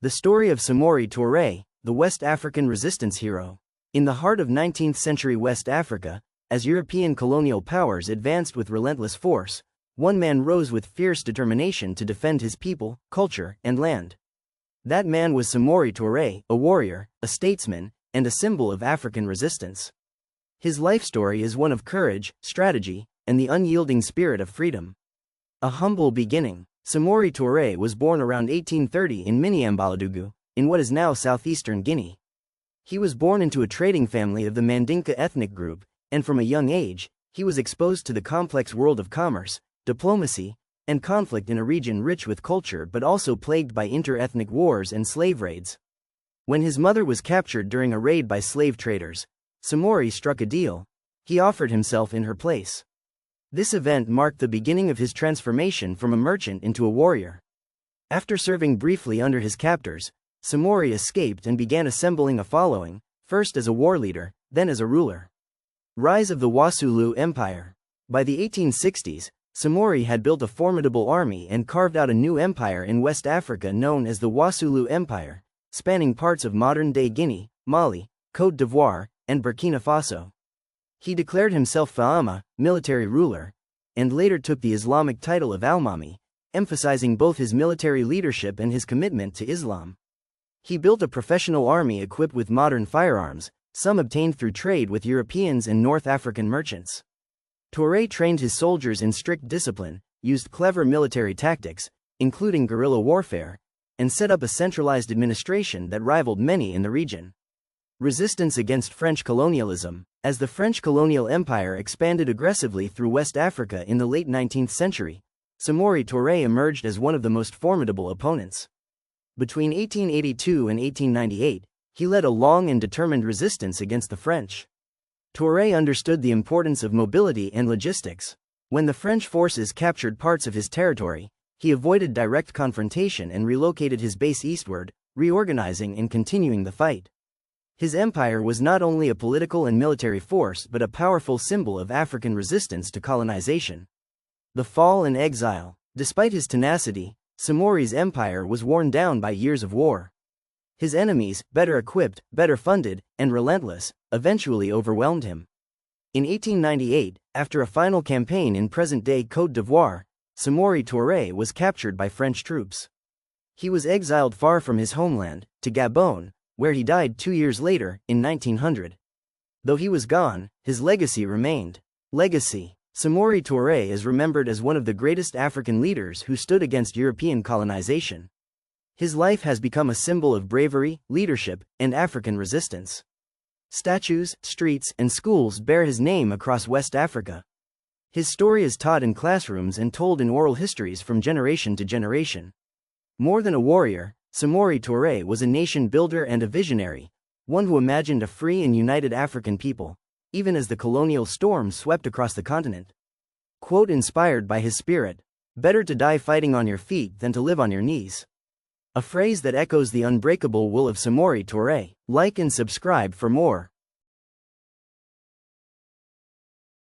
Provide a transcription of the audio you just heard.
The story of Samori Touré, the West African resistance hero. In the heart of 19th century West Africa, as European colonial powers advanced with relentless force, one man rose with fierce determination to defend his people, culture, and land. That man was Samori Touré, a warrior, a statesman, and a symbol of African resistance. His life story is one of courage, strategy, and the unyielding spirit of freedom. A humble beginning. Samori Touré was born around 1830 in Miniambaladougou, in what is now southeastern Guinea. He was born into a trading family of the Mandinka ethnic group, and from a young age, he was exposed to the complex world of commerce, diplomacy, and conflict in a region rich with culture but also plagued by inter-ethnic wars and slave raids. When his mother was captured during a raid by slave traders, Samori struck a deal. He offered himself in her place. This event marked the beginning of his transformation from a merchant into a warrior. After serving briefly under his captors, Samori escaped and began assembling a following, first as a war leader, then as a ruler. Rise of the Wassoulou Empire. By the 1860s, Samori had built a formidable army and carved out a new empire in West Africa known as the Wassoulou Empire, spanning parts of modern-day Guinea, Mali, Côte d'Ivoire, and Burkina Faso. He declared himself Fa'ama, military ruler, and later took the Islamic title of Al-Mami, emphasizing both his military leadership and his commitment to Islam. He built a professional army equipped with modern firearms, some obtained through trade with Europeans and North African merchants. Touré trained his soldiers in strict discipline, used clever military tactics, including guerrilla warfare, and set up a centralized administration that rivaled many in the region. Resistance against French colonialism. As the French colonial empire expanded aggressively through West Africa in the late 19th century, Samori Touré emerged as one of the most formidable opponents. Between 1882 and 1898, he led a long and determined resistance against the French. Touré understood the importance of mobility and logistics. When the French forces captured parts of his territory, he avoided direct confrontation and relocated his base eastward, reorganizing and continuing the fight. His empire was not only a political and military force but a powerful symbol of African resistance to colonization. The fall and exile. Despite his tenacity, Samori's empire was worn down by years of war. His enemies, better equipped, better funded, and relentless, eventually overwhelmed him. In 1898, after a final campaign in present-day Côte d'Ivoire, Samori Touré was captured by French troops. He was exiled far from his homeland, to Gabon, where he died 2 years later, in 1900. Though he was gone, his legacy remained. Legacy. Samori Touré is remembered as one of the greatest African leaders who stood against European colonization. His life has become a symbol of bravery, leadership, and African resistance. Statues, streets, and schools bear his name across West Africa. His story is taught in classrooms and told in oral histories from generation to generation. More than a warrior, Samori Touré was a nation builder and a visionary, one who imagined a free and united African people, even as the colonial storm swept across the continent. Quote inspired by his spirit, "Better to die fighting on your feet than to live on your knees." A phrase that echoes the unbreakable will of Samori Touré. Like and subscribe for more.